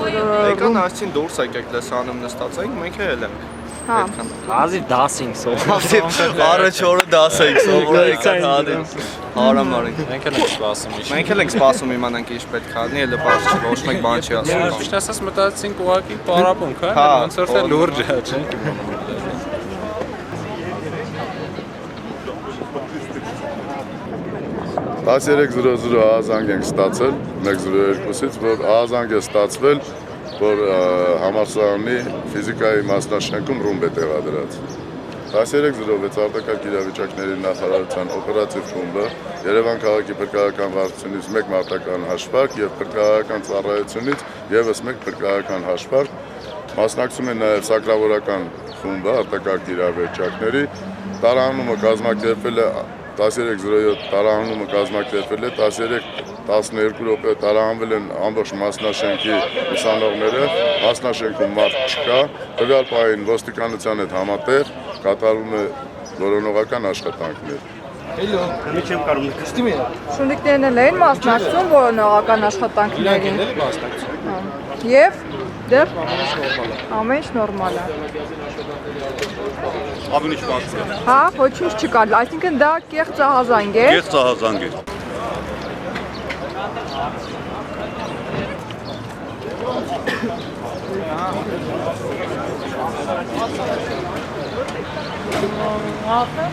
Եկան ասին դուրս եկեք լսանում նստած ենք, մենք էլ ենք։ Հա։ Հազիվ դաս ենք սովորում։ Առաջ օրը դաս ենք սովորել, եկան հադին։ Հարամար ենք։ Մենք էլ ենք սպասում իշ։ Մենք էլ ենք սպասում իմանանք ինչ պետք է անի, էլ պարզ չի, ոչ մեկ բան չի ասում։ Ճիշտ ասած մտածեցինք ուղակի պարապունք, հա, ոնց որ թե լուրջ է, չէ՞։ 13:00 ահազանգ ենք ստացել 1:02-ից, որ ահազանգ է ստացվել, որ համալսարանի ֆիզիկայի մասնաշենքում ռումբ է տեղադրած։ 13:06 արտակարգ իրավիճակների նախարարության օպերատիվ խումբը Երևան քաղաքի փրկարարական վարչությունից 1 մարտական հաշվարկ եւ փրկարարական ծառայությունից եւս 1 փրկարարական հաշվարկ մասնակցում է նաեւ սակրավորական խումբը արտակարգ իրավիճակների տարանումը կազմակերպվել է 13:07 տարանումը կազմակերպվել է 13:12 րոպե տարանվել են ամբողջ մասնաշենքի ուսանողները, մասնաշենքում մարդ չկա, տվյալ պահին ոստիկանության հետ համատեղ կատարվում է որոնողական աշխատանքներ։ Շունիկներն էլ էին մասնակցում որոնողական աշխատանքներին։ Եվ դեռ ամեն ինչ նորմալ է։ Ամեն ինչ բաց է։ Հա, ոչինչ չկա, այսինքն դա կեղծ ահազանգ է։ Կեղծ ահազանգ է։ Ահա։